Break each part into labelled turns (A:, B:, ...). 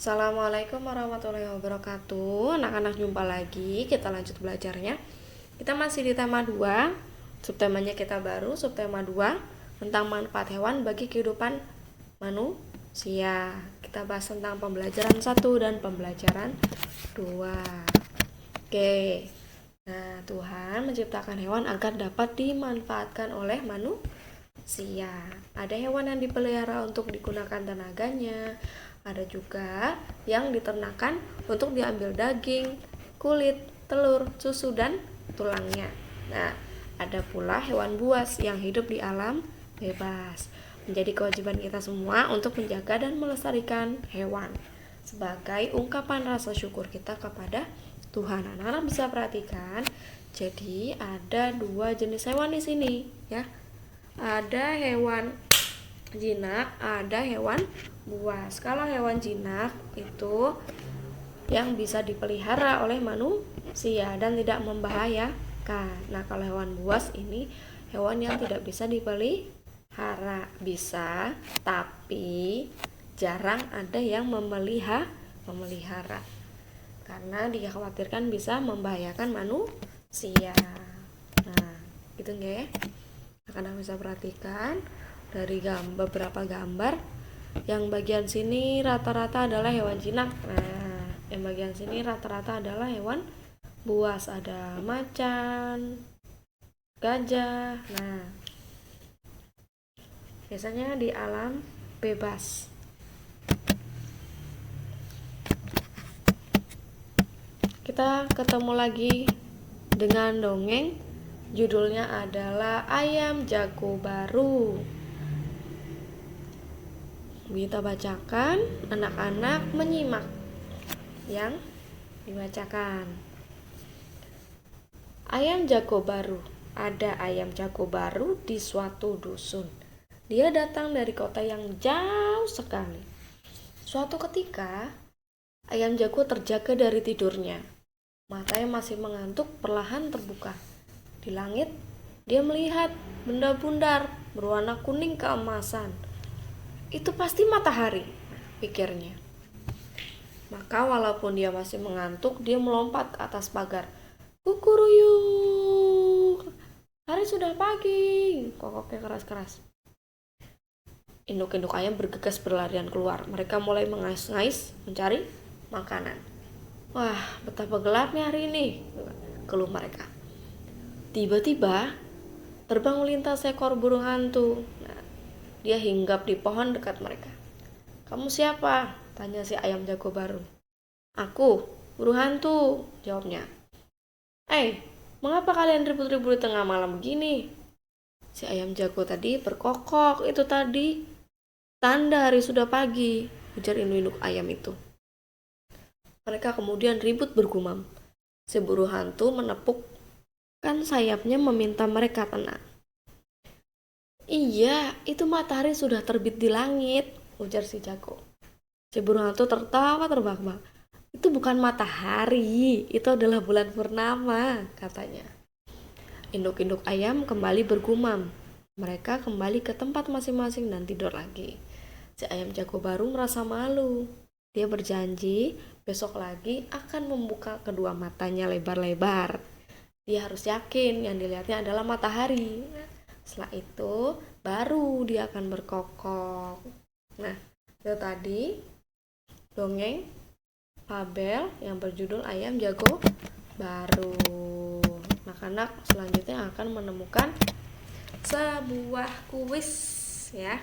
A: Assalamualaikum warahmatullahi wabarakatuh. Anak-anak, jumpa lagi. Kita lanjut belajarnya. Kita masih di tema 2. Subtemanya kita baru, subtema 2 tentang manfaat hewan bagi kehidupan manusia. Kita bahas tentang pembelajaran 1 dan pembelajaran 2. Oke. Nah, Tuhan menciptakan hewan agar dapat dimanfaatkan oleh manusia. Ada hewan yang dipelihara untuk digunakan tenaganya, ada juga yang diternakan untuk diambil daging, kulit, telur, susu, dan tulangnya. Nah, ada pula hewan buas yang hidup di alam bebas. Menjadi kewajiban kita semua untuk menjaga dan melestarikan hewan sebagai ungkapan rasa syukur kita kepada Tuhan. Anak-anak bisa perhatikan, jadi ada 2 jenis hewan di sini, ya. Ada hewan jinak, ada hewan buas. Kalau hewan jinak itu yang bisa dipelihara oleh manusia dan tidak membahayakan. Nah, kalau hewan buas ini hewan yang tidak bisa dipelihara. Bisa, tapi jarang ada yang memelihara karena dikhawatirkan bisa membahayakan manusia. Nah, gitu nggak ya? Akan bisa perhatikan dari beberapa gambar. Yang bagian sini rata-rata adalah hewan jinak. Nah, yang bagian sini rata-rata adalah hewan buas. Ada macan, gajah. Nah, biasanya di alam bebas. Kita ketemu lagi dengan dongeng. Judulnya adalah Ayam Jago Baru. Kita bacakan, anak-anak menyimak yang dibacakan. Ayam jago baru. Ada ayam jago baru di suatu dusun. Dia datang dari kota yang jauh sekali. Suatu ketika, ayam jago terjaga dari tidurnya. Matanya masih mengantuk perlahan terbuka. Di langit, dia melihat benda bundar berwarna kuning keemasan. Itu pasti matahari, pikirnya. Maka walaupun dia masih mengantuk, dia melompat ke atas pagar. Kukuruyuk, hari sudah pagi, kokoknya keras-keras. Induk-induk ayam bergegas berlarian keluar. Mereka mulai mengais-ngais mencari makanan. Wah, betapa gelapnya hari ini, keluh mereka. Tiba-tiba terbang melintas seekor burung hantu. Dia hinggap di pohon dekat mereka. "Kamu siapa?" tanya si ayam jago baru. "Aku, burung hantu," jawabnya. Mengapa kalian ribut-ribut di tengah malam begini?" Si ayam jago tadi berkokok. "Itu tadi tanda hari sudah pagi," ujar induk-induk ayam itu. Mereka kemudian ribut bergumam. Si burung hantu menepukkan sayapnya meminta mereka tenang. "Iya, itu matahari sudah terbit di langit," ujar si jago. Si burung hantu tertawa terbahak-bahak. "Itu bukan matahari, itu adalah bulan purnama," katanya. Induk-induk ayam kembali bergumam. Mereka kembali ke tempat masing-masing dan tidur lagi. Si ayam jago baru merasa malu. Dia berjanji besok lagi akan membuka kedua matanya lebar-lebar. Dia harus yakin yang dilihatnya adalah matahari. Setelah itu baru dia akan berkokok. Nah, itu tadi dongeng fabel yang berjudul Ayam Jago Baru. Anak-anak selanjutnya akan menemukan sebuah kuis, ya.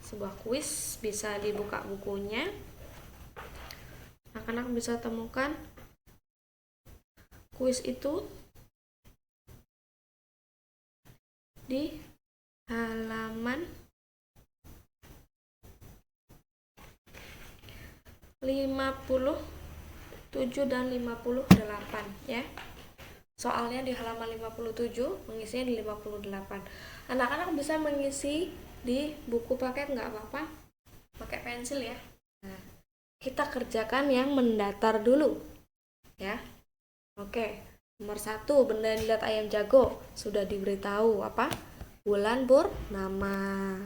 A: Sebuah kuis, bisa dibuka bukunya. Anak-anak bisa temukan kuis itu di halaman 57 dan 58, ya. Soalnya di halaman 57, mengisinya di 58. Anak-anak bisa mengisi di buku paket, nggak apa-apa, pakai pensil, ya. Nah, kita kerjakan yang mendatar dulu, ya. Oke, nomor 1, benda yang dilihat ayam jago sudah diberitahu apa? Bulan purnama.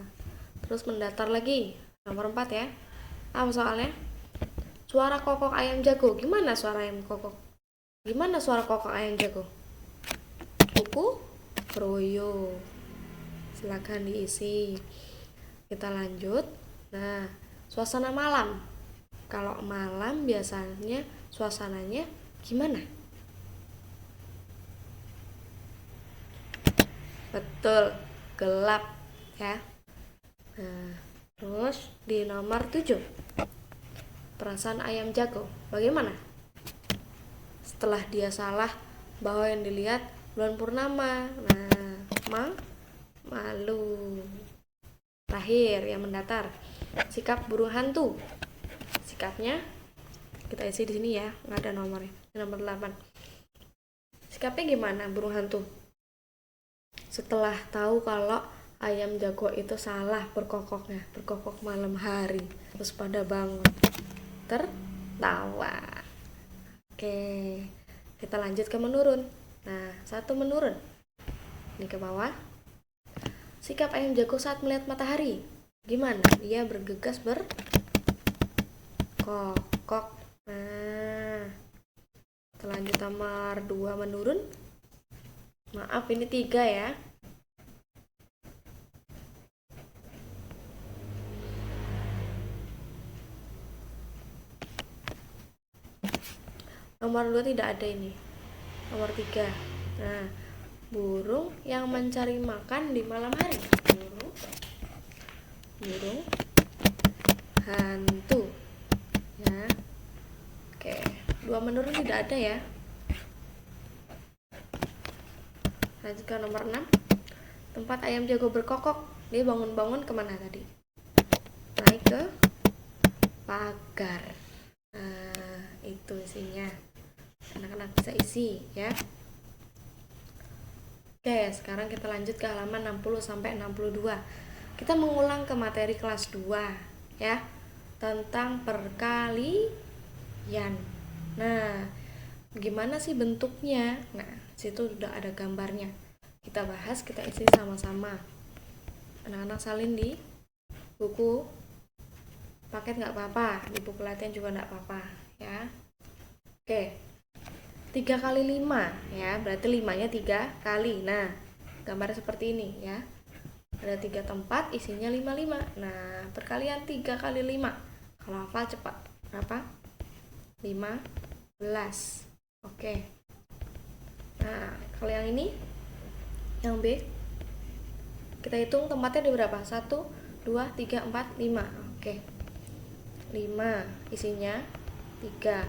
A: Terus mendatar lagi, nomor 4, ya. Apa soalnya? Suara kokok ayam jago. Gimana suara ayam kokok? Gimana suara kokok ayam jago? Kuku Froyo. Silakan diisi. Kita lanjut. Nah, suasana malam. Kalau malam biasanya suasananya gimana? Betul, gelap ya. Nah, terus di nomor 7. Perasaan ayam jago. Bagaimana? Setelah dia salah bahwa yang dilihat bulan purnama. Nah, malu. Terakhir yang mendatar. Sikap burung hantu. Sikapnya kita isi di sini ya, nggak ada nomornya. Nomor 8. Sikapnya gimana burung hantu? Setelah tahu kalau ayam jago itu salah berkokok malam hari, terus pada bangun tertawa. Oke, kita lanjut ke menurun. Nah, 1 menurun. Ini ke bawah. Sikap ayam jago saat melihat matahari. Gimana? Dia bergegas berkokok. Nah, kita lanjut nomor 2 menurun. Maaf, ini 3 ya. Nomor 2 tidak ada ini. Nomor 3. Nah, burung yang mencari makan di malam hari. Burung hantu. Ya. Oke, 2 menurun tidak ada ya. Lanjut ke nomor 6. Tempat ayam jago berkokok. Dia bangun-bangun kemana tadi? Naik ke pagar. Nah, itu isinya. Anak-anak bisa isi ya. Oke, sekarang kita lanjut ke halaman 60 sampai 62. Kita mengulang ke materi kelas 2 ya, tentang perkalian. Nah, gimana sih bentuknya? Nah, situ sudah ada gambarnya. Kita bahas, kita isi sama-sama. Anak-anak salin di buku paket nggak apa-apa, di buku latihan juga nggak apa-apa ya. Oke, 3 kali 5 ya, berarti 5-nya 3 kali. Nah, gambarnya seperti ini ya. Ada 3 tempat, isinya 5-5. Nah, perkalian 3 kali 5. Kalau hafal cepat. Berapa? 15. Oke. Nah, kalau yang ini, yang B, kita hitung tempatnya di berapa? 1, 2, 3, 4, 5. Oke. 5, isinya 3.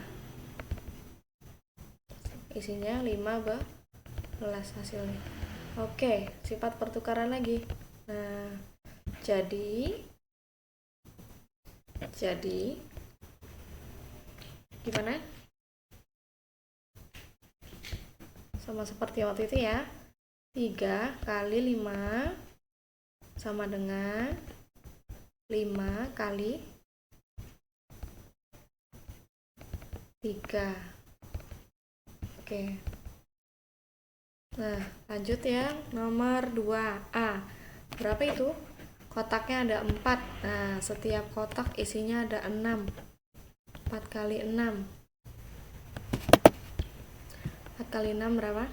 A: Isinya 15 hasilnya. Oke, sifat pertukaran lagi. Nah, jadi gimana? Sama seperti waktu itu ya. 3 kali 5 sama dengan 5 kali 3. Oke. Nah, lanjut ya. Nomor 2A. Berapa itu? Kotaknya ada 4. Nah, setiap kotak isinya ada 6. 4 kali 6. 4 kali 6 berapa?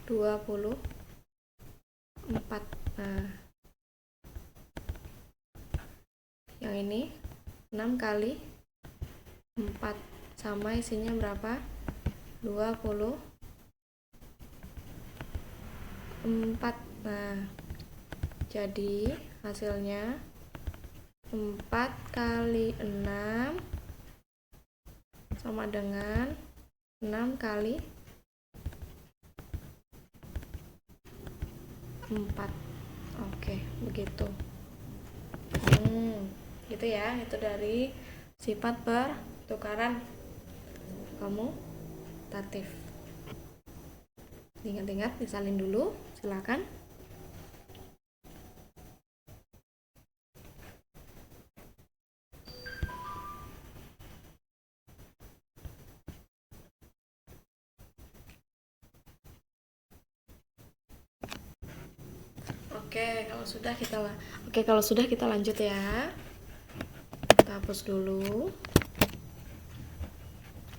A: 24. Nah, yang ini 6 kali 4 sama isinya berapa? 24. Nah, jadi hasilnya 4 kali 6 sama dengan 6 kali 4. Oke, begitu. Gitu ya, itu dari sifat pertukaran komutatif. Ingat-ingat, disalin dulu, silakan. Oke, kalau sudah kita lanjut ya. Kita hapus dulu.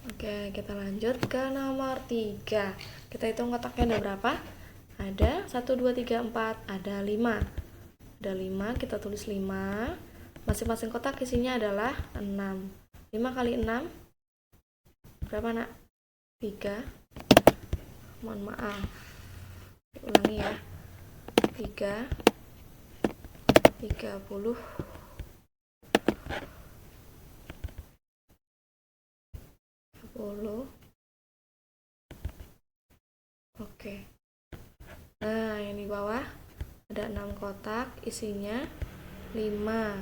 A: Oke, kita lanjut ke nomor 3. Kita hitung kotaknya ada berapa? Ada 1, 2, 3, 4, ada 5. Ada 5, kita tulis 5. Masing-masing kotak isinya adalah 6. 5 kali 6 berapa, Nak? 3. Mohon maaf. Ulangi ya. 3 30 10. Oke. Nah, yang di bawah ada 6 kotak, isinya 5.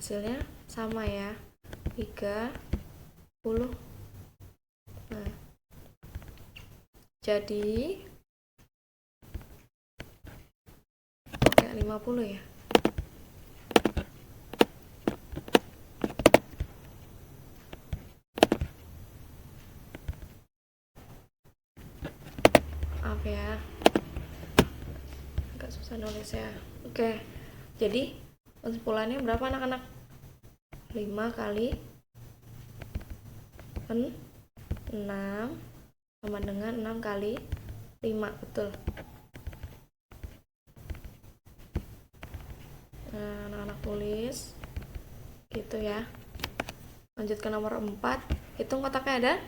A: Hasilnya sama ya. 30. Nah, jadi kok kayak 50 ya? Maaf ya, agak susah nulis ya. Oke, jadi kesimpulannya berapa anak-anak? 5 kali 6 sama dengan 6 kali 5, betul. Nah, anak-anak tulis gitu ya. Lanjut ke nomor 4. Hitung kotaknya ada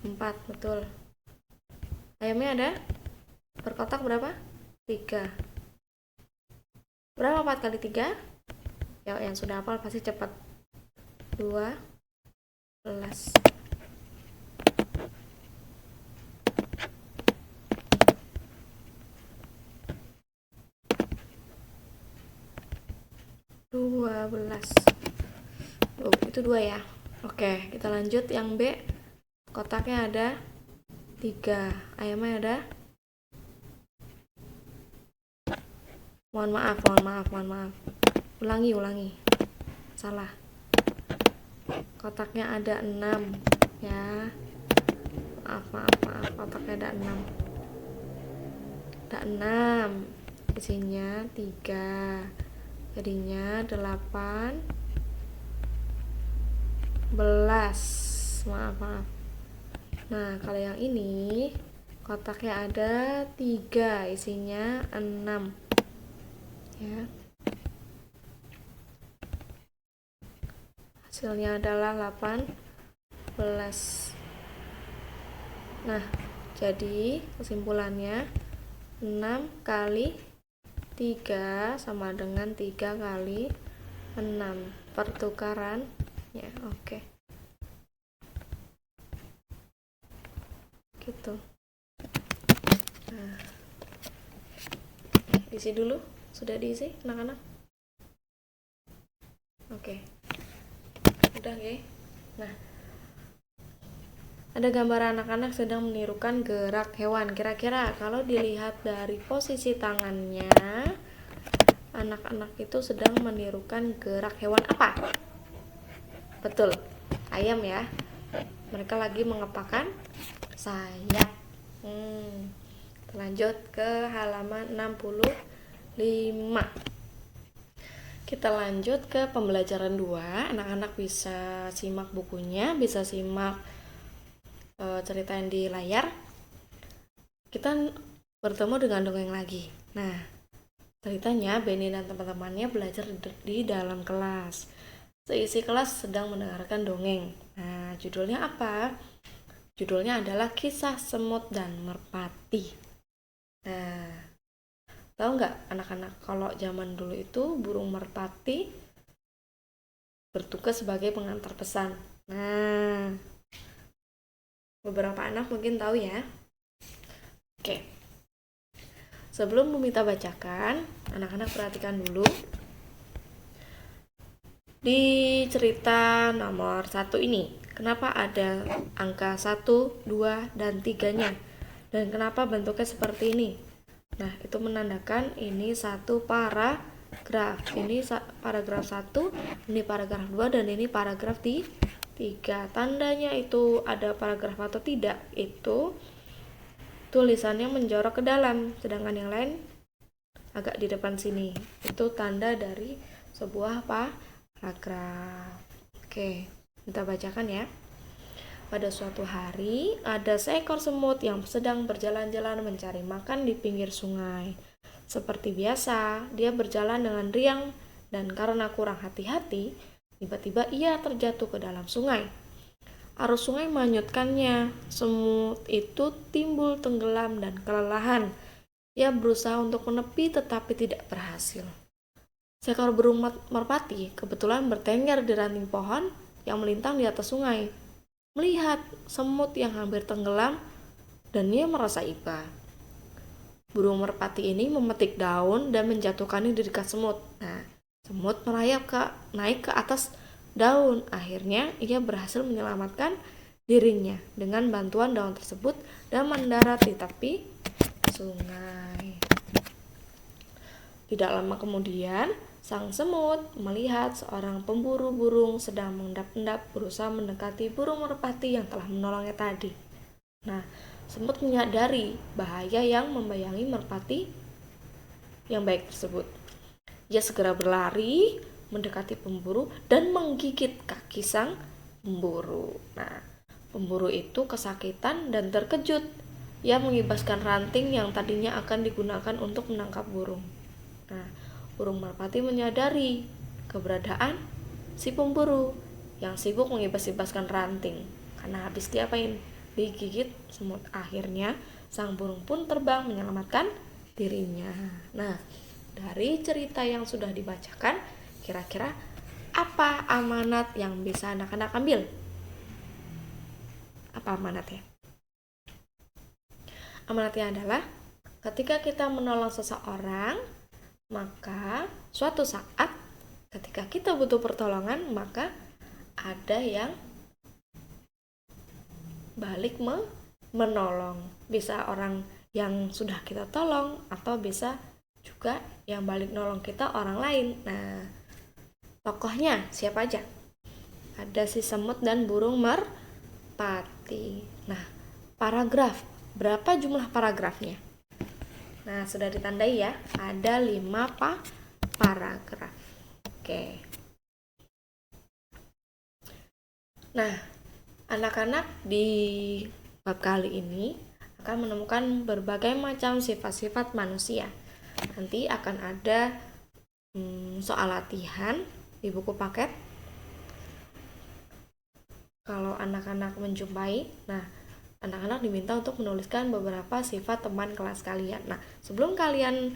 A: 4, betul. Ayamnya ada per kotak berapa? 3. Berapa 4 kali 3? Ya, yang sudah hafal pasti cepat. 12. 12. Itu 2 ya. Oke, kita lanjut yang B. Kotaknya ada 3. Ayamnya ada, mohon maaf. Ulangi. Salah. Kotaknya ada 6 ya. Maaf. Kotaknya ada 6. Ada 6. Isinya 3. Jadinya 18. Maaf. Nah, kalau yang ini kotaknya ada 3, isinya 6 ya. Hasilnya adalah 18. Nah, jadi kesimpulannya 6 kali 3 sama dengan 3 kali 6. Pertukaran ya, oke. Gitu. Nah, isi dulu. Sudah diisi anak-anak? Oke. Udah ya. Nah, ada gambar anak-anak sedang menirukan gerak hewan. Kira-kira kalau dilihat dari posisi tangannya, anak-anak itu sedang menirukan gerak hewan apa? Betul, ayam ya. Mereka lagi mengepakkan sayap. Lanjut ke halaman 65. Kita lanjut ke pembelajaran 2. Anak-anak bisa simak bukunya, bisa simak cerita yang di layar. Kita bertemu dengan dongeng lagi. Nah, ceritanya Benny dan teman-temannya belajar di dalam kelas. Seisi kelas sedang mendengarkan dongeng. Nah, judulnya apa? Judulnya adalah Kisah Semut dan Merpati. Nah, tahu nggak anak-anak kalau zaman dulu itu burung merpati bertugas sebagai pengantar pesan. Nah, beberapa anak mungkin tahu ya. Oke. Sebelum Bumita bacakan, anak-anak perhatikan dulu. Di cerita nomor 1 ini, kenapa ada angka 1, 2, dan 3-nya? Dan kenapa bentuknya seperti ini? Nah, itu menandakan ini satu paragraf. Ini paragraf 1, ini paragraf 2, dan ini paragraf 3. Tandanya itu ada paragraf atau tidak, itu tulisannya menjorok ke dalam, sedangkan yang lain agak di depan sini. Itu tanda dari sebuah paragraf. Oke, kita bacakan ya. Pada suatu hari, ada seekor semut yang sedang berjalan-jalan mencari makan di pinggir sungai. Seperti biasa, dia berjalan dengan riang dan karena kurang hati-hati, tiba-tiba ia terjatuh ke dalam sungai. Arus sungai menghanyutkannya. Semut itu timbul tenggelam dan kelelahan. Ia berusaha untuk menepi tetapi tidak berhasil. Seekor burung merpati kebetulan bertengger di ranting pohon yang melintang di atas sungai. Melihat semut yang hampir tenggelam dan ia merasa iba. Burung merpati ini memetik daun dan menjatuhkannya di dekat semut. Nah, semut merayap naik ke atas daun. Akhirnya ia berhasil menyelamatkan dirinya dengan bantuan daun tersebut dan mendarat di tepi sungai. Tidak lama kemudian, sang semut melihat seorang pemburu burung sedang mengendap-endap berusaha mendekati burung merpati yang telah menolongnya tadi. Nah, semut menyadari bahaya yang membayangi merpati yang baik tersebut. Ia segera berlari mendekati pemburu dan menggigit kaki sang pemburu. Nah, pemburu itu kesakitan dan terkejut. Ia mengibaskan ranting yang tadinya akan digunakan untuk menangkap burung. Nah, burung merpati menyadari keberadaan si pemburu yang sibuk mengibas-ibaskan ranting karena habis diapain? Digigit semut. Akhirnya sang burung pun terbang menyelamatkan dirinya. Nah, dari cerita yang sudah dibacakan, kira-kira apa amanat yang bisa anak-anak ambil? Apa amanatnya? Amanatnya adalah ketika kita menolong seseorang, maka suatu saat ketika kita butuh pertolongan, maka ada yang balik menolong. Bisa orang yang sudah kita tolong atau bisa juga yang balik nolong kita orang lain. Nah, tokohnya siapa aja? Ada si semut dan burung merpati. Nah, paragraf. Berapa jumlah paragrafnya? Nah, sudah ditandai ya. Ada 5 paragraf. Oke. Nah, anak-anak di bab kali ini akan menemukan berbagai macam sifat-sifat manusia. Nanti akan ada soal latihan di buku paket. Kalau anak-anak menjumpai, nah anak-anak diminta untuk menuliskan beberapa sifat teman kelas kalian. Nah, sebelum kalian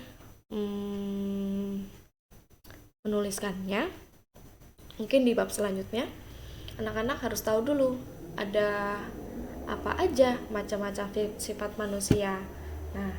A: menuliskannya, mungkin di bab selanjutnya, anak-anak harus tahu dulu ada apa aja macam-macam sifat manusia. Nah,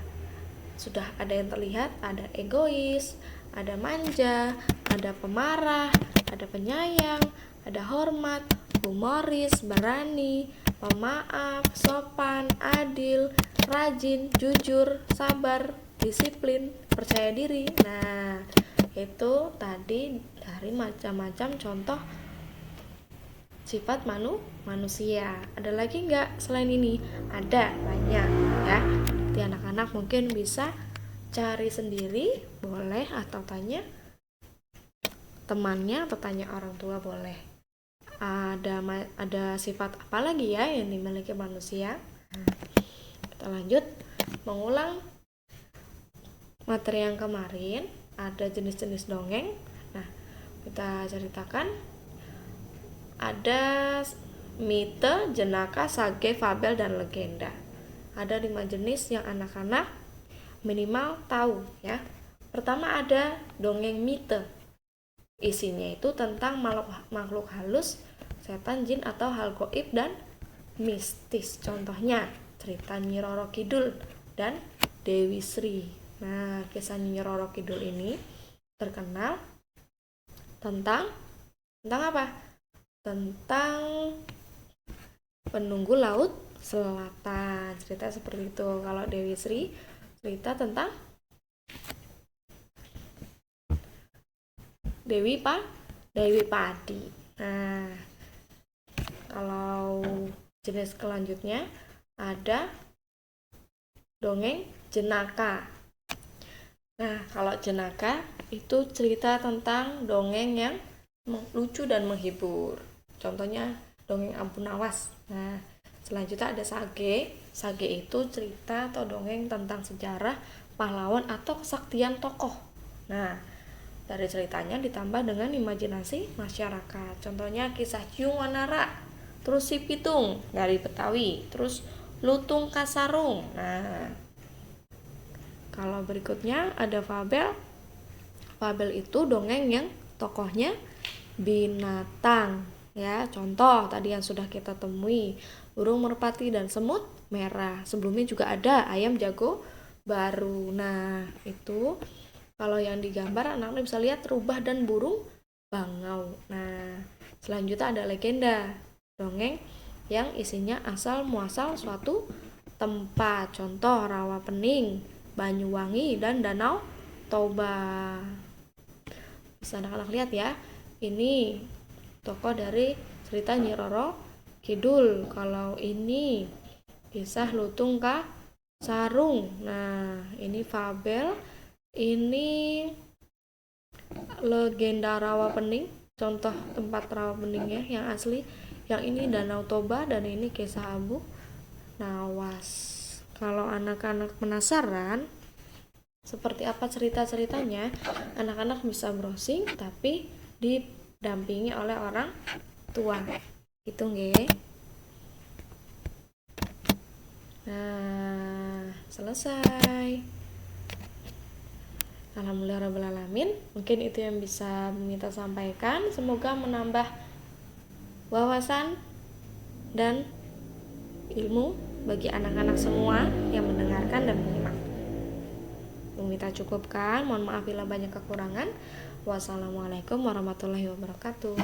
A: sudah ada yang terlihat, ada egois, ada manja, ada pemarah, ada penyayang, ada hormat, humoris, berani, pemaaf, sopan, adil, rajin, jujur, sabar, disiplin, percaya diri. Nah, itu tadi dari macam-macam contoh sifat manusia. Ada lagi nggak selain ini? Ada, banyak ya. Nanti anak-anak mungkin bisa cari sendiri, boleh, atau tanya temannya atau tanya orang tua boleh. Ada sifat apa lagi ya yang dimiliki manusia? Kita lanjut mengulang materi yang kemarin. Ada jenis-jenis dongeng. Nah, kita ceritakan. Ada mite, jenaka, sage, fabel, dan legenda. Ada 5 jenis yang anak-anak minimal tahu ya. Pertama ada dongeng mite. Isinya itu tentang makhluk halus, setan, jin, atau hal gaib dan mistis. Contohnya cerita Nyi Roro Kidul dan Dewi Sri. Nah, kisah Nyi Roro Kidul ini terkenal tentang apa? Tentang penunggu laut selatan. Cerita seperti itu. Kalau Dewi Sri cerita tentang Dewi Padi. Nah, kalau jenis selanjutnya ada dongeng jenaka. Nah, kalau jenaka itu cerita tentang dongeng yang lucu dan menghibur. Contohnya dongeng Ampun Awas. Nah, selanjutnya ada Sage. Sage itu cerita atau dongeng tentang sejarah pahlawan atau kesaktian tokoh. Nah, dari ceritanya ditambah dengan imajinasi masyarakat. Contohnya kisah Ciung Wanara, terus Si Pitung dari Betawi, terus Lutung Kasarung. Nah, kalau berikutnya ada fabel. Fabel itu dongeng yang tokohnya binatang. Ya, contoh tadi yang sudah kita temui, burung merpati dan semut merah. Sebelumnya juga ada ayam jago baru. Nah, itu kalau yang digambar anak-anak bisa lihat rubah dan burung bangau. Nah, selanjutnya ada legenda. Dongeng yang isinya asal muasal suatu tempat. Contoh Rawa Pening, Banyuwangi, dan Danau Toba. Bisa anak-anak lihat ya. Ini tokoh dari cerita Nyi Roro Kidul. Kalau ini kisah Lutung Kasarung. Nah, ini fabel. Ini legenda Rawa Pening. Contoh tempat Rawa Peningnya yang asli. Yang ini Danau Toba dan ini kisah Abu Nawas. Kalau anak-anak penasaran seperti apa cerita-ceritanya, anak-anak bisa browsing tapi didampingi oleh orang tua. Gitu nggih. Nah, selesai. Alhamdulillahirrahmanirrahim. Mungkin itu yang bisa Mita sampaikan. Semoga menambah wawasan dan ilmu bagi anak-anak semua yang mendengarkan dan menyimak. Mita cukupkan. Mohon maaf bila banyak kekurangan. Wassalamualaikum warahmatullahi wabarakatuh.